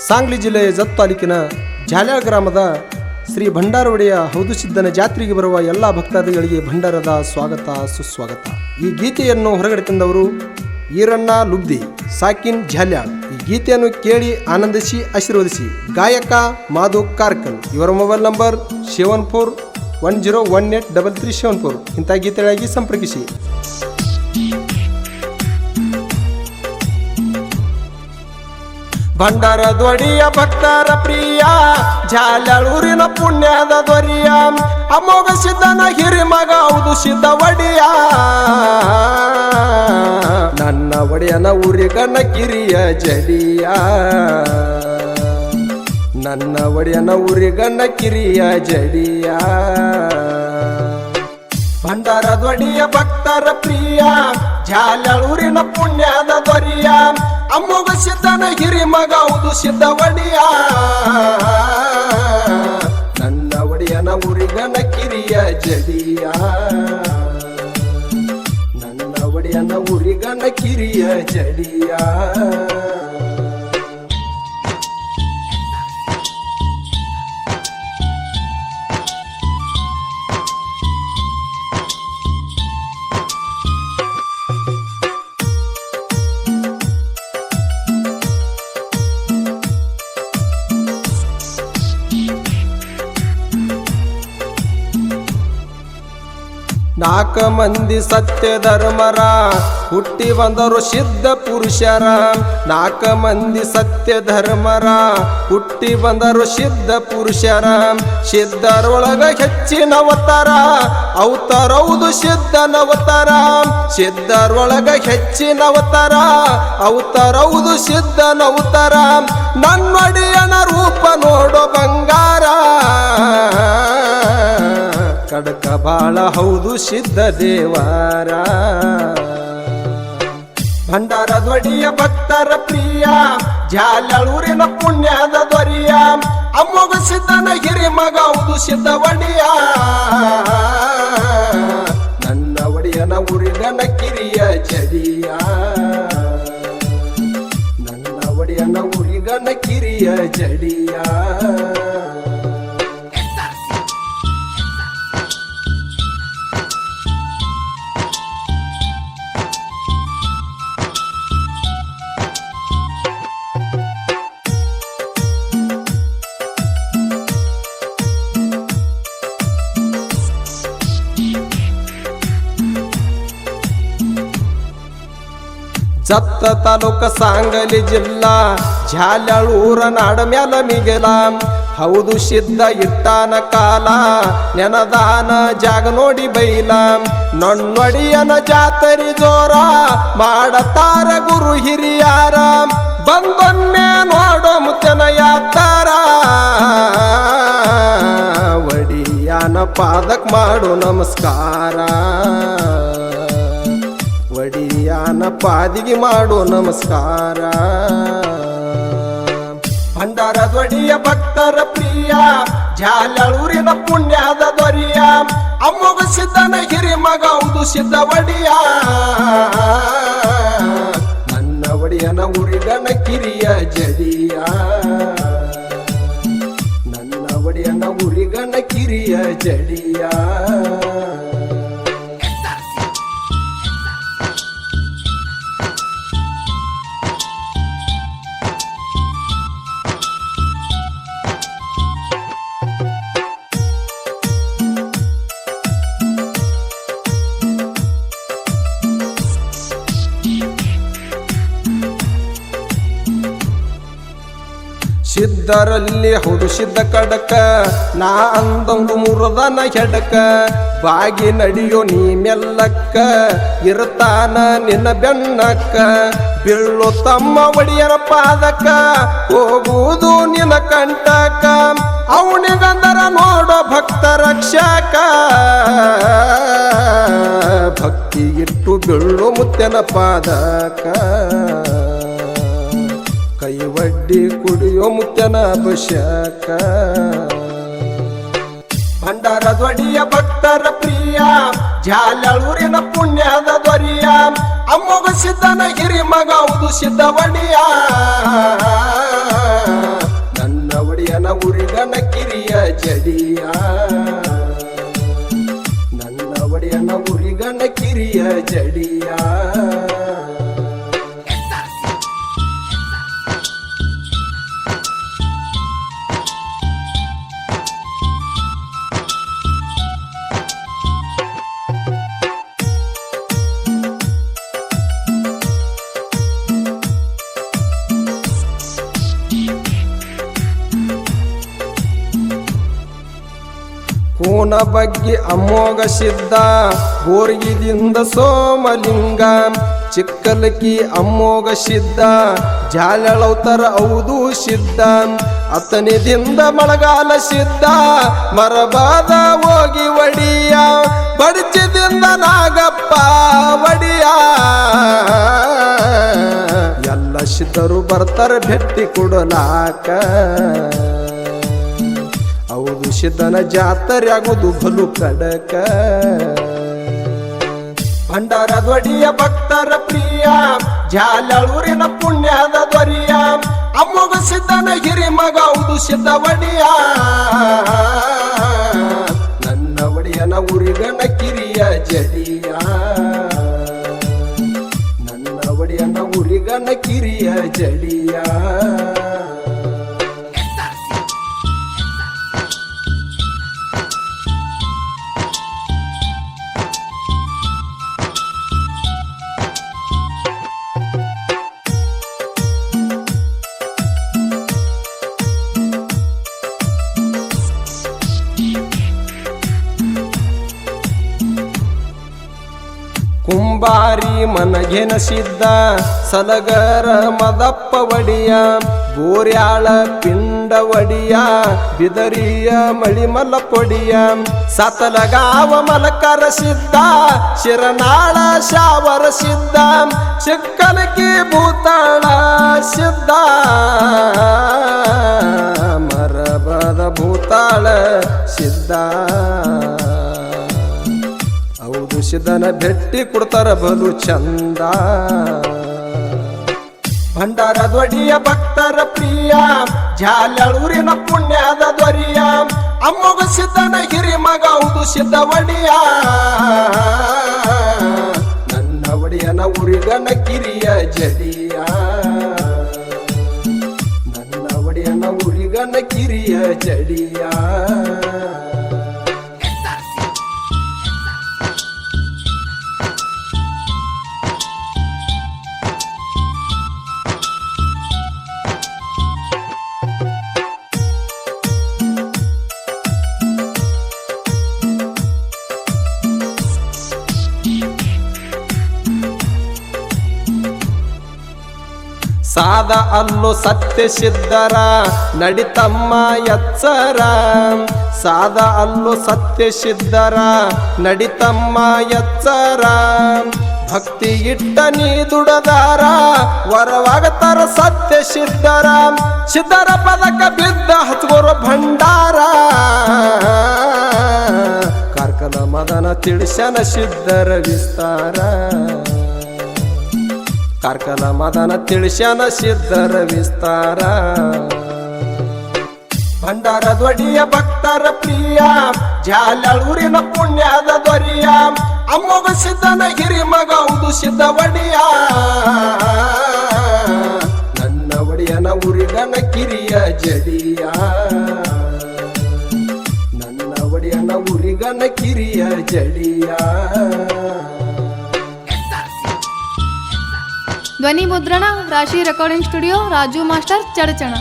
ಸಾಂಗ್ಲಿ ಜಿಲ್ಲೆಯ ಜತ್ ತಾಲೂಕಿನ ಜಾಲ್ಯಾಳ್ ಗ್ರಾಮದ ಶ್ರೀ ಭಂಡಾರವಡಿಯ ಹೌದು ಸಿದ್ದನ ಜಾತ್ರೆಗೆ ಬರುವ ಎಲ್ಲ ಭಕ್ತಾದಿಗಳಿಗೆ ಭಂಡಾರದ ಸ್ವಾಗತ ಸುಸ್ವಾಗತ. ಈ ಗೀತೆಯನ್ನು ಹೊರಗಡೆ ತಂದವರು ಈರಣ್ಣ ಲುಬ್ದಿ ಸಾಕಿನ್ ಜಾಲ್ಯಾಳ್. ಈ ಗೀತೆಯನ್ನು ಕೇಳಿ ಆನಂದಿಸಿ ಆಶೀರ್ವದಿಸಿ. ಗಾಯಕ ಮಾಧು ಕಾರ್ಕಲ್. ಇವರ ಮೊಬೈಲ್ ನಂಬರ್ 7410183374. ಇಂಥ ಗೀತೆಗಳಾಗಿ ಸಂಪರ್ಕಿಸಿ. ಭಂಡಾರದೊಡಿಯ ಭಕ್ತರ ಪ್ರಿಯ ಜಾಲ್ಯಾಳೂರಿನ ಪುಣ್ಯದ ದೊರಿಯ ಅಮೋಘ ಸಿದ್ದನ ಹಿರಿಮಗ ಹೌದು ಸಿದ್ದ ಒಡಿಯ. ನನ್ನ ಒಡೆಯನ ಊರಿಗನ ಕಿರಿಯ ಜಡಿಯ. ನನ್ನ ಒಡೆಯನ ಊರಿಗನ ಕಿರಿಯ ಜಡಿಯ. ಭಂಡಾರದೊಡಿಯ ಭಕ್ತರ ಪ್ರಿಯ ಜಾಲ್ಯಾಳೂರಿನ ಪುಣ್ಯದ ದೊರಿಯ ಅಮೋಘ ಸಿದ್ದನ ಹಿರಿಮಗ ಹೌದು ಸಿದ್ದ ಒಡಿಯ. ನನ್ನ ಒಡೆಯನ ಊರಿಗನ ಕಿರಿಯ ಜಡಿಯ. ನನ್ನ ಒಡೆಯನ ಊರಿಗನ ಕಿರಿಯ ಜಡಿಯ. ನಾಲ್ಕು ಮಂದಿ ಸತ್ಯ ಧರ್ಮರ ಹುಟ್ಟಿ ಬಂದರು ಸಿದ್ಧ ಪುರುಷರ. ನಾಲ್ಕು ಮಂದಿ ಸತ್ಯ ಧರ್ಮರ ಹುಟ್ಟಿ ಬಂದರು ಸಿದ್ಧ ಪುರುಷರ. ಸಿದ್ಧರೊಳಗ ಹೆಚ್ಚಿನ ಅವತಾರ ಅವತಾರೌದು ಸಿದ್ಧನವತಾರ. ಸಿದ್ಧರೊಳಗ ಹೆಚ್ಚಿನ ಅವತಾರ ಅವತಾರೌದು ಸಿದ್ಧನವತಾರ. ನನ್ನೊಡೆಯನ ರೂಪ ನೋಡೋ ಬಂಗಾರ. ಕಡಕ ಬಾಳ ಹೌದು ಸಿದ್ಧ ದೇವಾರ. ಭಂಡಾರದೊಡಿಯ ಭಕ್ತರ ಪ್ರಿಯ ಜಾಲ್ಯಾಳೂರಿನ ಪುಣ್ಯದ ದೊರಿಯ ಅಮೋಘ ಸಿದ್ದನ ಹಿರಿಮಗ ಹೌದು ಸಿದ್ದ ಒಡಿಯ. ನನ್ನ ಒಡೆಯನ ಊರಿಗನ ಕಿರಿಯ ಜಡಿಯ. ನನ್ನ ಒಡೆಯನ ಊರಿಗನ ಕಿರಿಯ ಜಡಿಯ. ಜತ್ತ ತಾಲೂಕ ಸಾಂಗಲಿ ಜಿಲ್ಲಾ ಜಾಲ್ಯಾಳೂರ ನಾಡ ಮ್ಯಾಲ ಮಿಗಿಲ. ಹೌದು ಸಿದ್ಧ ಇಟ್ಟಾನ ಕಾಲ ನೆನದಾನ ಜಾಗ ನೋಡಿ ಬೈಲ. ನನ್ನೊಡೆಯನ ಜಾತರಿ ಜೋರ ಮಾಡತಾರ ಗುರು ಹಿರಿಯಾರ. ಬಂದೊಮ್ಮೆ ನೋಡೋ ಮುತ್ತನ ಯಾತಾರ. ಒಡಿಯನ ಪಾದಕ್ ಮಾಡು ನಮಸ್ಕಾರ. ಒಡಿಯನ ಪಾದಿಗೆ ಮಾಡು ನಮಸ್ಕಾರ. ಭಂಡಾರದೊಡಿಯ ಭಕ್ತರ ಪ್ರಿಯ ಜಾಲ್ಯಾಳೂರಿನ ಪುಣ್ಯದ ದೊರಿಯ ಅಮೋಘ ಸಿದ್ದನ ಹಿರಿಮಗ ಹೌದು ಸಿದ್ದ ಒಡಿಯ. ನನ್ನ ಒಡೆಯನ ಊರಿಗನ ಕಿರಿಯ ಜಡಿಯ. ನನ್ನ ಒಡೆಯನ ಊರಿಗನ ಕಿರಿಯ ಜಡಿಯ. ಸಿದ್ಧರಲ್ಲಿ ಹೌದು ಸಿದ್ಧ ಕಡಕ ನಾ ಅಂದಂದು ಮುರದನ ಹೆಡಕ. ಬಾಗಿ ನಡೆಯೋ ನೀ ಮೆಲ್ಲಕ್ಕ ಇರ್ತಾನ ನಿನ್ನ ಬೆನ್ನಕ್ಕ. ಬೀಳು ತಮ್ಮ ಒಡೆಯನ ಪಾದಕ ಹೋಗುವುದು ನಿನ್ನ ಕಂಟಕ. ಅವನಿಗಂದರ ನೋಡೋ ಭಕ್ತ ರಕ್ಷಕ. ಭಕ್ತಿ ಇಟ್ಟು ಬೀಳು ಮುತ್ತನ ಪಾದಕ. ಕೈ ಒಡ್ಡಿ ಕುಡಿಯೋ ಮುತ್ತನ ಅಭಿಷೇಕ. ಭಂಡಾರದೊಡಿಯ ಭಕ್ತರ ಪ್ರಿಯ ಜಾಲ್ಯಾಳೂರಿನ ಪುಣ್ಯದ ದೊರಿಯ ಅಮೋಘ ಸಿದ್ದನ ಹಿರಿಮಗ ಹೌದು ಸಿದ್ದ ಒಡಿಯ. ಜಡಿಯ ನನ್ನ ಒಡೆಯನ ಉರಿಗನ ಕಿರಿಯ ಜಡಿಯ ಕೋನ ಬಗ್ಗೆ ಅಮೋಘ ಸಿದ್ಧ ಬೋರ್ಗಿದಿಂದ ಸೋಮಲಿಂಗ ಚಿಕ್ಕಲಕಿ ಅಮೋಘ ಸಿದ್ಧ ಜಾಲಳೌತರ ಹೌದು ಸಿದ್ಧ ಅತನಿದಿಂದ ಮಳೆಗಾಲ ಸಿದ್ಧ ಮರಬಾದ ಹೋಗಿ ಒಡಿಯ ಬಡಚಿದಿಂದ ನಾಗಪ್ಪ ಒಡಿಯ ಎಲ್ಲ ಸಿದ್ಧರು ಬರ್ತಾರೆ ಭೇಟಿ ಕೊಡಲಾಕ ಹೌದು ಸಿದ್ಧನ ಜಾತ್ರೆ ಆಗುದು ಬಲು ಕಡಕ ಭಂಡಾರದ ಒಡಿಯ ಭಕ್ತರ ಪ್ರಿಯ ಜಾಲೂರಿನ ಪುಣ್ಯದ ದೊರಿಯ ಅಮ್ಮಗ ಸಿದ್ಧನ ಹಿರಿ ಮಗ ಹೌದು ಸಿದ್ಧ ಒಡಿಯ ನನ್ನ ಒಡೆಯನ ಉರಿಗನ ಕಿರಿಯ ಜಡಿಯ ನನ್ನ ಒಡೆಯನ ಉರಿಗನ ಕಿರಿಯ ಜಡಿಯ ಕುಂಬಾರಿ ಮನಗೆನ ಸಿದ್ಧ ಸಲಗರ ಮದಪ್ಪ ಒಡಿಯ ಬೋರ್ಯಾಳ ಪಿಂಡ ಒಡಿಯ ಬಿದರಿಯ ಮಳಿಮಲ ಪೊಡಿಯ ಸತಲಗಾವ ಮಲಕರ ಸಿದ್ಧ ಶಿರನಾಳ ಶಾವರ ಸಿದ್ಧ ಚಿಕ್ಕಲಕಿ ಭೂತಾಳ ಸಿದ್ಧ ಮರಬದ ಭೂತಾಳ ಸಿದ್ಧ ಹೌದು ಸಿದ್ಧನ ಭೇಟಿ ಕೊಡ್ತಾರ ಬಲು ಚಂದ ಭಂಡಾರದ ಒಡಿಯ ಭಕ್ತರ ಪ್ರಿಯ ಜಾಲೂರಿನ ಪುಣ್ಯದ ದೊರಿಯ ಅಮ್ಮಗ ಸಿದ್ಧನ ಹಿರಿ ಮಗ ಹೌದು ಸಿದ್ಧ ಒಡಿಯ ನನ್ನ ಒಡೆಯನ ಉರಿಗನ ಕಿರಿಯ ಜಡಿಯ ನನ್ನ ಒಡೆಯನ ಉರಿಗನ ಕಿರಿಯ ಜಡಿಯ ಸಾದ ಅಲ್ಲು ಸತ್ಯ ಸಿದ್ಧರ ನಡಿತಮ್ಮ ಎಚ್ಚರ ಸಾದ ಅಲ್ಲು ಸತ್ಯ ಸಿದ್ಧರ ನಡಿತಮ್ಮ ಎಚ್ಚರ ಭಕ್ತಿ ಇಟ್ಟ ನೀ ದುಡದಾರ ವರವಾಗತಾರ ಸತ್ಯ ಸಿದ್ಧರ ಸಿದ್ಧರ ಪದಕ ಬಿದ್ದ ಹತ್ಗೋರ ಭಂಡಾರ ಕಾರ್ಕಳ ಮದನ ತಿಳಿಸನ ಸಿದ್ಧರ ವಿಸ್ತಾರ ಕಾರ್ಕಳ ಮದನ ತಿಳಿಸ್ಯಾನ ಸಿದ್ಧರ ವಿಸ್ತಾರ ಭಂಡಾರದ ಒಡಿಯ ಭಕ್ತರ ಪ್ರಿಯ ಜಾಲೂರಿನ ಪುಣ್ಯದ ದೊರಿಯ ಅಮ್ಮಗ ಸಿದ್ಧನ ಹಿರಿ ಮಗ ಹೌದು ಸಿದ್ಧ ಒಡಿಯ ನನ್ನ ಒಡೆಯನ ಉರಿಗನ ಕಿರಿಯ ಜಡಿಯ ನನ್ನ ಒಡೆಯನ ಉರಿಗನ ಕಿರಿಯ ಜಡಿಯ ಧ್ವನಿ ಮುದ್ರಣ ರಾಶಿ recording studio Raju master Chadchan.